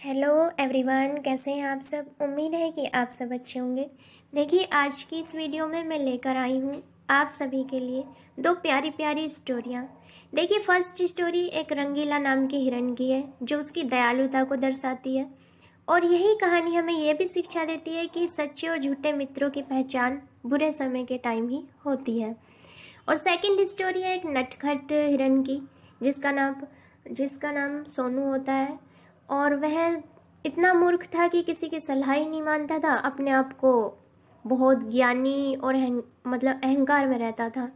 Hello everyone, कैसे हैं आप सब। उम्मीद है कि आप सब अच्छे होंगे। देखिए, आज की इस वीडियो में मैं लेकर आई हूँ आप सभी के लिए दो प्यारी प्यारी स्टोरियाँ। देखिए, फर्स्ट स्टोरी एक रंगीला नाम के हिरन की है जो उसकी दयालुता को दर्शाती है, और यही कहानी हमें यह भी शिक्षा देती है कि सच्चे और झूठे मित्रों की पहचान बुरे समय के टाइम ही होती है। और सेकंड स्टोरी है एक नटखट हिरन की जिसका नाम सोनू होता है, और वह इतना मूर्ख था कि किसी की सलाह ही नहीं मानता था। अपने आप को बहुत ज्ञानी और मतलब अहंकार में रहता था।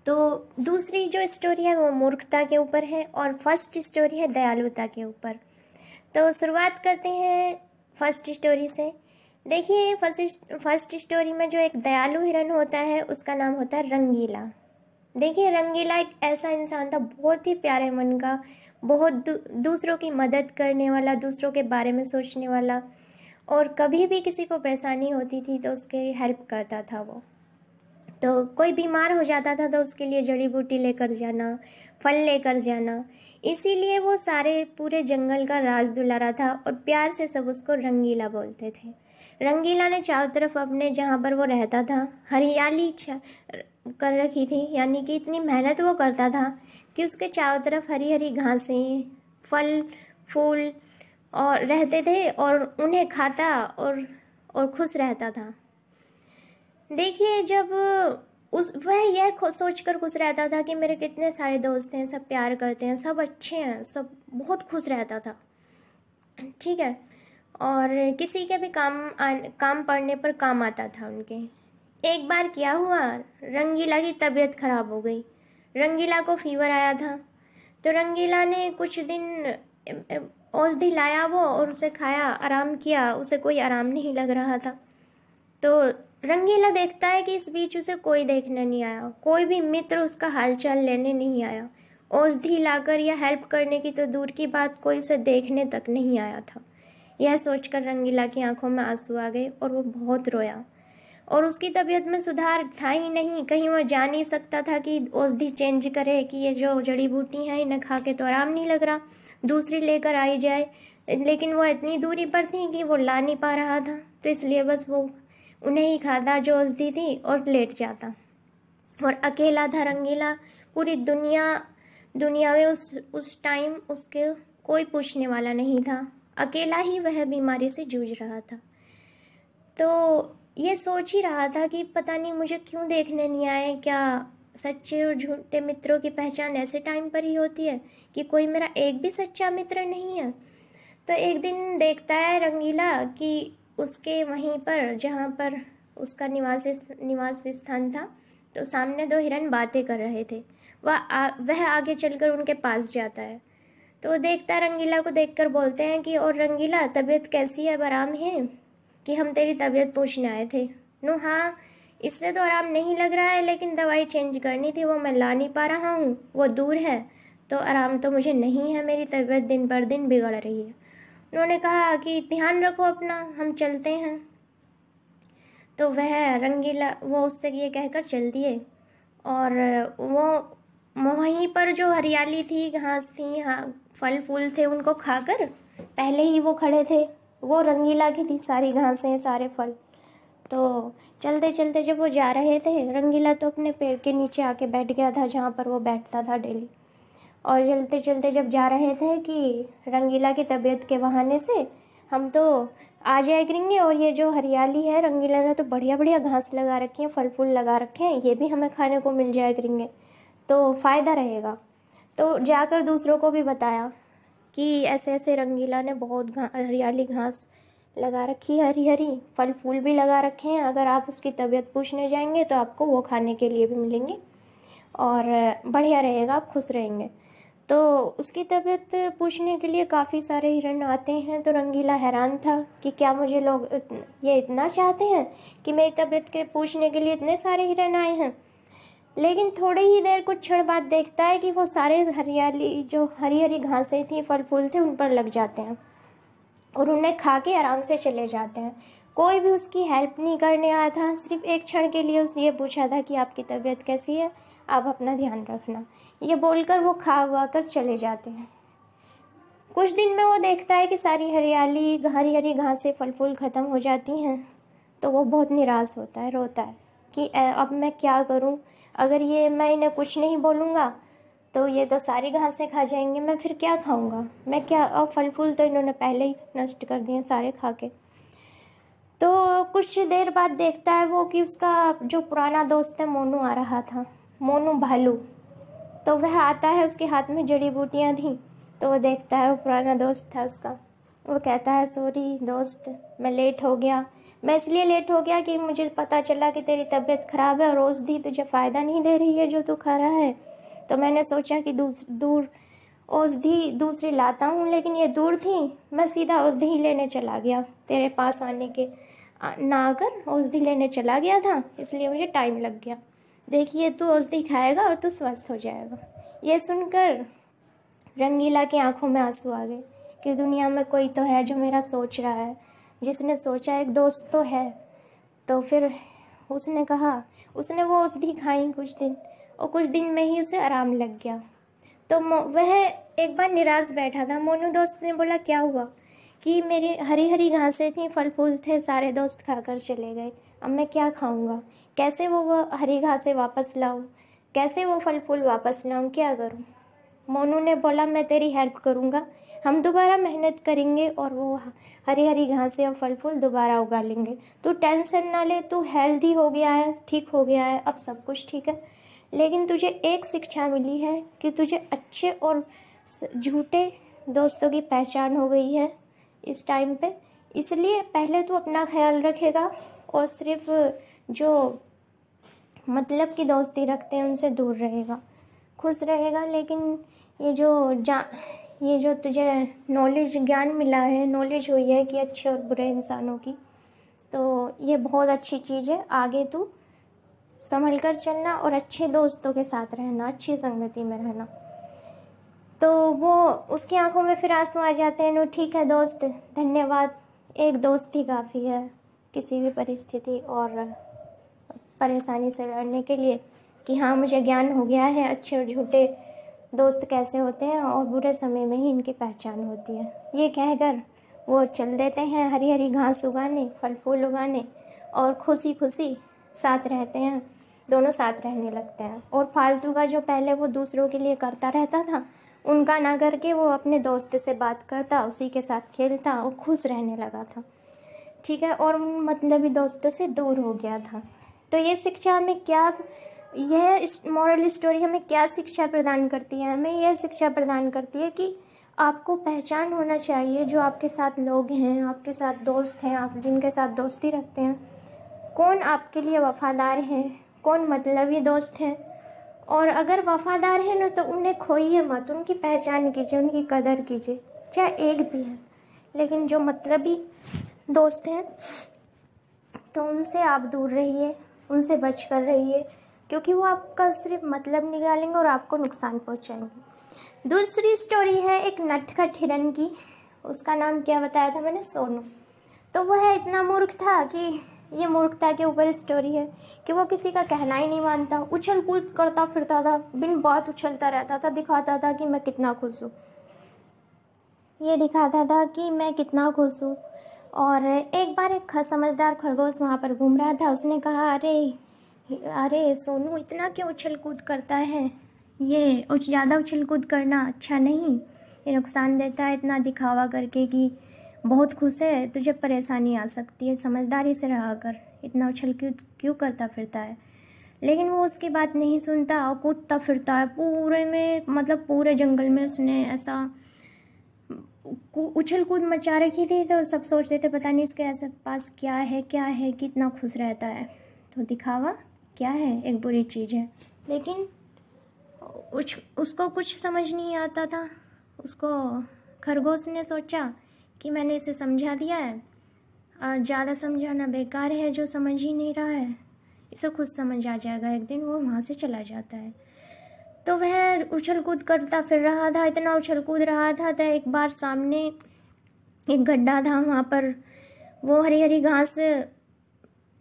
तो दूसरी जो स्टोरी है वो मूर्खता के ऊपर है और फर्स्ट स्टोरी है दयालुता के ऊपर। तो शुरुआत करते हैं फर्स्ट स्टोरी से। देखिए, फर्स्ट स्टोरी में जो एक दयालु हिरन होता है उसका नाम होता है रंगीला। देखिए, रंगीला एक ऐसा इंसान था, बहुत ही प्यारे मन का, बहुत दूसरों की मदद करने वाला, दूसरों के बारे में सोचने वाला, और कभी भी किसी को परेशानी होती थी तो उसके हेल्प करता था वो। तो कोई बीमार हो जाता था तो उसके लिए जड़ी बूटी लेकर जाना, फल लेकर जाना। इसीलिए वो सारे पूरे जंगल का राज दुलारा था और प्यार से सब उसको रंगीला बोलते थे। रंगीला ने चारों तरफ अपने जहाँ पर वो रहता था हरियाली कर रखी थी, यानी कि इतनी मेहनत वो करता था कि उसके चारों तरफ हरी हरी घासें, फल फूल और रहते थे, और उन्हें खाता और खुश रहता था। देखिए, जब वह यह सोचकर खुश रहता था कि मेरे कितने सारे दोस्त हैं, सब प्यार करते हैं, सब अच्छे हैं, सब बहुत खुश रहता था। ठीक है। और किसी के भी काम पड़ने पर काम आता था उनके। एक बार क्या हुआ, रंगीला की तबीयत खराब हो गई। रंगीला को फीवर आया था, तो रंगीला ने कुछ दिन औषधि लाया वो और उसे खाया, आराम किया। उसे कोई आराम नहीं लग रहा था। तो रंगीला देखता है कि इस बीच उसे कोई देखने नहीं आया, कोई भी मित्र उसका हालचाल लेने नहीं आया। औषधि लाकर या हेल्प करने की तो दूर की बात, कोई उसे देखने तक नहीं आया था। यह सोचकर रंगीला की आंखों में आंसू आ गए और वो बहुत रोया। और उसकी तबीयत में सुधार था ही नहीं। कहीं वो जान ही सकता था कि औषधि चेंज करे, कि ये जो जड़ी बूटी है इन्हें खा के तो आराम नहीं लग रहा, दूसरी लेकर आई जाए। लेकिन वो इतनी दूरी पर थी कि वो ला नहीं पा रहा था, तो इसलिए बस वो उन्हें ही खाता जो औषधि थी और लेट जाता। और अकेला था रंगीला। पूरी दुनिया में उस टाइम उसके कोई पूछने वाला नहीं था। अकेला ही वह बीमारी से जूझ रहा था। तो ये सोच ही रहा था कि पता नहीं मुझे क्यों देखने नहीं आए। क्या सच्चे और झूठे मित्रों की पहचान ऐसे टाइम पर ही होती है कि कोई मेरा एक भी सच्चा मित्र नहीं है। तो एक दिन देखता है रंगीला कि उसके वहीं पर जहाँ पर उसका निवास स्थान था, तो सामने दो हिरन बातें कर रहे थे। वह आगे चलकर उनके पास जाता है। तो वो देखता है, रंगीला को देखकर बोलते हैं कि और रंगीला, तबीयत कैसी है, अब आराम है? कि हम तेरी तबीयत पूछने आए थे। नो, हाँ, इससे तो आराम नहीं लग रहा है, लेकिन दवाई चेंज करनी थी, वो मैं ला नहीं पा रहा हूँ, वो दूर है, तो आराम तो मुझे नहीं है, मेरी तबीयत दिन पर दिन बिगड़ रही है। उन्होंने कहा कि ध्यान रखो अपना, हम चलते हैं। तो वह रंगीला वो उससे ये कहकर चल दिए। और वो वहीं पर जो हरियाली थी, घास थी, हाँ, फल फूल थे, उनको खाकर पहले ही वो खड़े थे। वो रंगीला की थी सारी घासें, सारे फल। तो चलते चलते जब वो जा रहे थे, रंगीला तो अपने पेड़ के नीचे आके बैठ गया था जहाँ पर वो बैठता था डेली। और चलते चलते जब जा रहे थे कि रंगीला की तबीयत के बहाने से हम तो आ जाया करेंगे, और ये जो हरियाली है, रंगीला ने तो बढ़िया बढ़िया घास लगा रखी है, फल फूल लगा रखे हैं, ये भी हमें खाने को मिल जाया करेंगे, तो फ़ायदा रहेगा। तो जाकर दूसरों को भी बताया कि ऐसे ऐसे रंगीला ने बहुत हरियाली घास लगा रखी है, हरी हरी फल फूल भी लगा रखे हैं, अगर आप उसकी तबीयत पूछने जाएंगे तो आपको वो खाने के लिए भी मिलेंगे और बढ़िया रहेगा, आप खुश रहेंगे। तो उसकी तबीयत पूछने के लिए काफ़ी सारे हिरन आते हैं। तो रंगीला हैरान था कि क्या मुझे लोग ये इतना चाहते हैं कि मेरी तबीयत के पूछने के लिए इतने सारे हिरन आए हैं। लेकिन थोड़ी ही देर, कुछ क्षण बाद देखता है कि वो सारे हरियाली जो हरी हरी घासें थी, फल फूल थे, उन पर लग जाते हैं और उन्हें खा के आराम से चले जाते हैं। कोई भी उसकी हेल्प नहीं करने आया था, सिर्फ एक क्षण के लिए उसने ये पूछा था कि आपकी तबीयत कैसी है, आप अपना ध्यान रखना। ये बोलकर वो खा हुआ कर चले जाते हैं। कुछ दिन में वो देखता है कि सारी हरियाली, हरी हरी घासें, फल फूल ख़त्म हो जाती हैं। तो वो बहुत निराश होता है, रोता है कि अब मैं क्या करूं, अगर ये मैं इन्हें कुछ नहीं बोलूँगा तो ये तो सारी घासें खा जाएंगे, मैं फिर क्या खाऊंगा, मैं क्या, और फल फूल तो इन्होंने पहले ही नष्ट कर दिए सारे खा के। तो कुछ देर बाद देखता है वो कि उसका जो पुराना दोस्त है मोनू आ रहा था, मोनू भालू। तो वह आता है, उसके हाथ में जड़ी बूटियाँ थी। तो वो देखता है वो पुराना दोस्त था उसका। वो कहता है सॉरी दोस्त, मैं लेट हो गया। मैं इसलिए लेट हो गया कि मुझे पता चला कि तेरी तबीयत ख़राब है और औषधि तुझे फ़ायदा नहीं दे रही है जो तू खा रहा है। तो मैंने सोचा कि दूर औषधि दूसरी लाता हूँ, लेकिन ये दूर थी, मैं सीधा औषधि ही लेने चला गया, तेरे पास आने के ना आकर औषधि लेने चला गया था, इसलिए मुझे टाइम लग गया। देखिए तू औषधि खाएगा और तू स्वस्थ हो जाएगा। ये सुनकर रंगीला की आंखों में आंसू आ गए कि दुनिया में कोई तो है जो मेरा सोच रहा है, जिसने सोचा एक दोस्त तो है। तो फिर उसने कहा, उसने वो औषधि खाई कुछ दिन, और कुछ दिन में ही उसे आराम लग गया। तो वह एक बार निराश बैठा था। मोनू दोस्त ने बोला क्या हुआ, कि मेरी हरी हरी घासें थी, फल फूल थे, सारे दोस्त खाकर चले गए, अब मैं क्या खाऊंगा, कैसे वो हरी घासें वापस लाऊं, कैसे वो फल फूल वापस लाऊं, क्या करूं। मोनू ने बोला मैं तेरी हेल्प करूंगा, हम दोबारा मेहनत करेंगे और वो हरी हरी घासें और फल फूल दोबारा उगा लेंगे। तू टेंशन ना ले, तू हेल्दी हो गया है, ठीक हो गया है, अब सब कुछ ठीक है। लेकिन तुझे एक शिक्षा मिली है कि तुझे अच्छे और झूठे दोस्तों की पहचान हो गई है इस टाइम पे। इसलिए पहले तू अपना ख्याल रखेगा और सिर्फ जो मतलब की दोस्ती रखते हैं उनसे दूर रहेगा, खुश रहेगा। लेकिन ये जो तुझे नॉलेज, ज्ञान मिला है, नॉलेज हुई है कि अच्छे और बुरे इंसानों की, तो ये बहुत अच्छी चीज़ है। आगे तू संभल कर चलना और अच्छे दोस्तों के साथ रहना, अच्छी संगति में रहना। तो वो उसकी आंखों में फिर आंसू आ जाते हैं। नो ठीक है दोस्त, धन्यवाद, एक दोस्त ही काफ़ी है किसी भी परिस्थिति और परेशानी से लड़ने के लिए, कि हाँ मुझे ज्ञान हो गया है अच्छे और झूठे दोस्त कैसे होते हैं और बुरे समय में ही इनकी पहचान होती है। ये कहकर वो चल देते हैं हरी हरी घास उगाने, फल फूल उगाने, और खुशी खुशी साथ रहते हैं, दोनों साथ रहने लगते हैं। और फालतू का जो पहले वो दूसरों के लिए करता रहता था, उनका ना करके वो अपने दोस्त से बात करता, उसी के साथ खेलता और खुश रहने लगा था, ठीक है, और उन मतलबी दोस्तों से दूर हो गया था। तो ये शिक्षा हमें क्या, यह मॉरल स्टोरी हमें क्या शिक्षा प्रदान करती है? हमें यह शिक्षा प्रदान करती है कि आपको पहचान होना चाहिए जो आपके साथ लोग हैं, आपके साथ दोस्त हैं, आप जिनके साथ दोस्ती रखते हैं, कौन आपके लिए वफ़ादार हैं, कौन मतलबी दोस्त हैं। और अगर वफ़ादार हैं ना तो उन्हें खोइए मत, उनकी पहचान कीजिए, उनकी कदर कीजिए, चाहे एक भी है। लेकिन जो मतलबी दोस्त हैं तो उनसे आप दूर रहिए, उनसे बच कर रहिए, क्योंकि वो आपका सिर्फ मतलब निकालेंगे और आपको नुकसान पहुंचाएंगे। दूसरी स्टोरी है एक नटखट हिरन की। उसका नाम क्या बताया था मैंने? सोनू। तो वह इतना मूर्ख था कि ये मूर्खता के ऊपर स्टोरी है कि वो किसी का कहना ही नहीं मानता, उछल कूद करता फिरता था, बिन बात उछलता रहता था, दिखाता था कि मैं कितना खुश हूँ, ये दिखाता था कि मैं कितना खुश हूँ। और एक बार एक समझदार खरगोश वहाँ पर घूम रहा था। उसने कहा अरे सोनू, इतना क्यों उछल कूद करता है, ये ज़्यादा उछल कूद करना अच्छा नहीं, ये नुकसान देता है, इतना दिखावा करके कि बहुत खुश है, तुझे परेशानी आ सकती है, समझदारी से रहा कर, इतना उछल कूद क्यों करता फिरता है। लेकिन वो उसकी बात नहीं सुनता और कूदता फिरता है पूरे में, मतलब पूरे जंगल में उसने ऐसा उछल कूद मचा रखी थी। तो सब सोचते थे पता नहीं इसके ऐसे पास क्या है कितना खुश रहता है। तो दिखावा क्या है, एक बुरी चीज़ है। लेकिन उसको कुछ समझ नहीं आता था। उसको खरगोश ने सोचा कि मैंने इसे समझा दिया है, ज़्यादा समझाना बेकार है, जो समझ ही नहीं रहा है इसे खुद समझ आ जाएगा एक दिन। वो वहाँ से चला जाता है। तो वह उछल कूद करता फिर रहा था, इतना उछल कूद रहा था। तो एक बार सामने एक गड्ढा था, वहाँ पर वो हरी हरी घास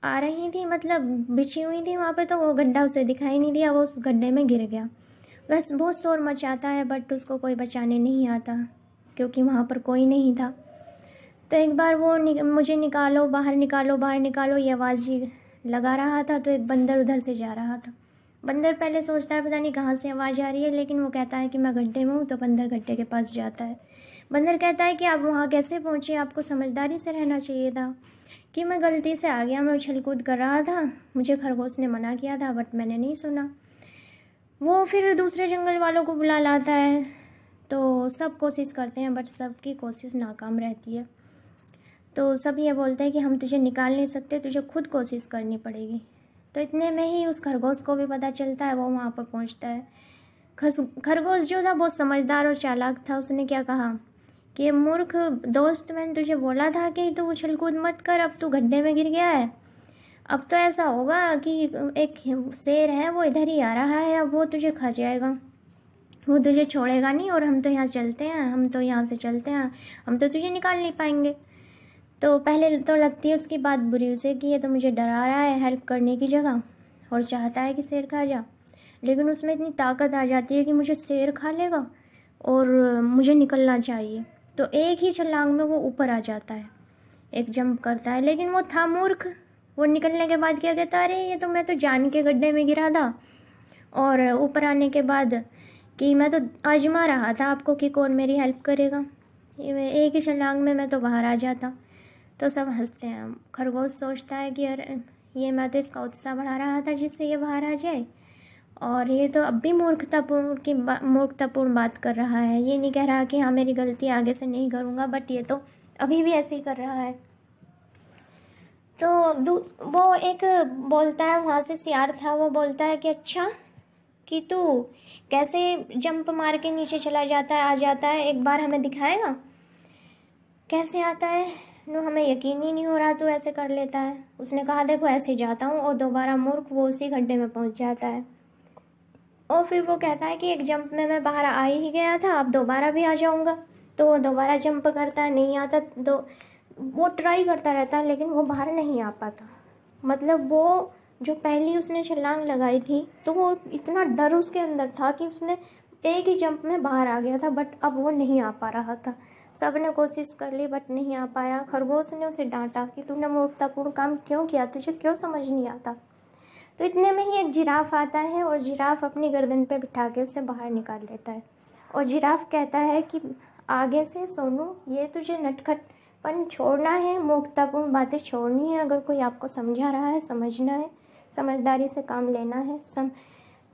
आ रही थी, मतलब बिछी हुई थी वहाँ पे। तो वो गड्ढा उसे दिखाई नहीं दिया, वो उस गड्ढे में गिर गया। बस बहुत शोर मचाता है बट उसको कोई बचाने नहीं आता। क्योंकि वहाँ पर कोई नहीं था। तो एक बार वो मुझे निकालो, बाहर निकालो, बाहर निकालो ये आवाज़ ही लगा रहा था। तो एक बंदर उधर से जा रहा था। बंदर पहले सोचता है पता नहीं कहाँ से आवाज़ आ रही है, लेकिन वो कहता है कि मैं गड्ढे में हूँ। तो बंदर गड्ढे के पास जाता है। बंदर कहता है कि आप वहाँ कैसे पहुँचे, आपको समझदारी से रहना चाहिए था। कि मैं गलती से आ गया, मैं उछल कूद कर रहा था, मुझे खरगोश ने मना किया था बट मैंने नहीं सुना। वो फिर दूसरे जंगल वालों को बुला लाता है। तो सब कोशिश करते हैं बट सबकी कोशिश नाकाम रहती है। तो सब ये बोलते हैं कि हम तुझे निकाल नहीं सकते, तुझे खुद कोशिश करनी पड़ेगी। तो इतने में ही उस खरगोश को भी पता चलता है, वो वहाँ पर पहुँचता है। खरगोश जो था बहुत समझदार और चालाक था। उसने क्या कहा कि मूर्ख दोस्त, मैंने तुझे बोला था कि तू उछल कूद मत कर, अब तू गड्ढे में गिर गया है। अब तो ऐसा होगा कि एक शेर है वो इधर ही आ रहा है, अब वो तुझे खा जाएगा, वो तुझे छोड़ेगा नहीं, और हम तो यहाँ से चलते हैं, हम तो तुझे निकाल नहीं पाएंगे। तो पहले तो लगती है उसकी बात बुरी उसे कि ये तो मुझे डरा रहा है हेल्प करने की जगह, और चाहता है कि शेर खा जा। लेकिन उसमें इतनी ताकत आ जाती है कि मुझे शेर खा लेगा और मुझे निकलना चाहिए। तो एक ही छलांग में वो ऊपर आ जाता है, एक जंप करता है। लेकिन वो था मूर्ख। वो निकलने के बाद क्या कहता है, अरे ये तो मैं तो जान के गड्ढे में गिरा था, और ऊपर आने के बाद कि मैं तो आजमा रहा था आपको कि कौन मेरी हेल्प करेगा, एक ही छलांग में मैं तो बाहर आ जाता। तो सब हंसते हैं। खरगोश सोचता है कि अरे ये मैं तो इसका उत्साह बढ़ा रहा था जिससे ये बाहर आ जाए, और ये तो अब भी मूर्खतापूर्ण बात कर रहा है। ये नहीं कह रहा कि हाँ मेरी गलती आगे से नहीं करूँगा, बट ये तो अभी भी ऐसे ही कर रहा है। तो वो एक बोलता है, वहाँ से सियार था, वो बोलता है कि अच्छा कि तू कैसे जंप मार के नीचे चला जाता है, आ जाता है, एक बार हमें दिखाएगा कैसे आता है। हमें यकीन ही नहीं हो रहा तू ऐसे कर लेता है। उसने कहा देखो ऐसे जाता हूँ, और दोबारा मूर्ख वो उसी गड्ढे में पहुँच जाता है। और फिर वो कहता है कि एक जंप में मैं बाहर आ ही गया था, अब दोबारा भी आ जाऊँगा। तो वो दोबारा जंप करता है, नहीं आता। तो वो ट्राई करता रहता है लेकिन वो बाहर नहीं आ पाता। मतलब वो जो पहली उसने छलांग लगाई थी तो वो इतना डर उसके अंदर था कि उसने एक ही जंप में बाहर आ गया था, बट अब वो नहीं आ पा रहा था। सब ने कोशिश कर ली बट नहीं आ पाया। खरगोश ने उसे डांटा कि तूने मूर्खतापूर्ण काम क्यों किया, तुझे क्यों समझ नहीं आता। तो इतने में ही एक जिराफ आता है, और जिराफ अपनी गर्दन पे बिठा के उसे बाहर निकाल लेता है। और जिराफ कहता है कि आगे से सोनू, ये तुझे नटखटपन छोड़ना है, मूर्खतापूर्ण बातें छोड़नी है। अगर कोई आपको समझा रहा है, समझना है, समझदारी से काम लेना है,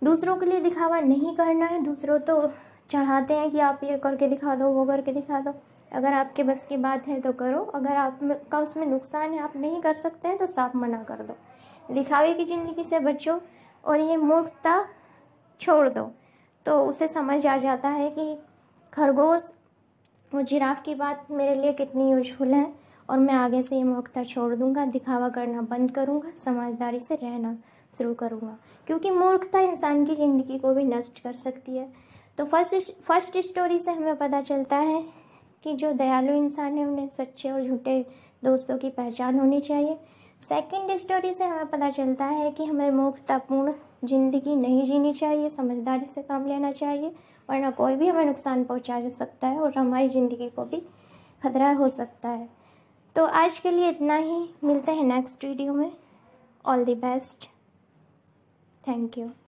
दूसरों के लिए दिखावा नहीं करना है। दूसरों तो चढ़ाते हैं कि आप ये करके दिखा दो, वो करके दिखा दो। अगर आपके बस की बात है तो करो, अगर आपका उसमें नुकसान है, आप नहीं कर सकते हैं, तो साफ मना कर दो। दिखावे की ज़िंदगी से बचो और ये मूर्खता छोड़ दो। तो उसे समझ आ जाता है कि खरगोश और जिराफ की बात मेरे लिए कितनी यूजफुल है, और मैं आगे से ये मूर्खता छोड़ दूंगा, दिखावा करना बंद करूंगा, समझदारी से रहना शुरू करूंगा। क्योंकि मूर्खता इंसान की ज़िंदगी को भी नष्ट कर सकती है। तो फर्स्ट स्टोरी से हमें पता चलता है कि जो दयालु इंसान है उन्हें सच्चे और झूठे दोस्तों की पहचान होनी चाहिए। सेकंड स्टोरी से हमें पता चलता है कि हमें मूर्खतापूर्ण ज़िंदगी नहीं जीनी चाहिए, समझदारी से काम लेना चाहिए, वरना कोई भी हमें नुकसान पहुंचा सकता है और हमारी ज़िंदगी को भी खतरा हो सकता है। तो आज के लिए इतना ही, मिलते हैं नेक्स्ट वीडियो में। All the best, thank you.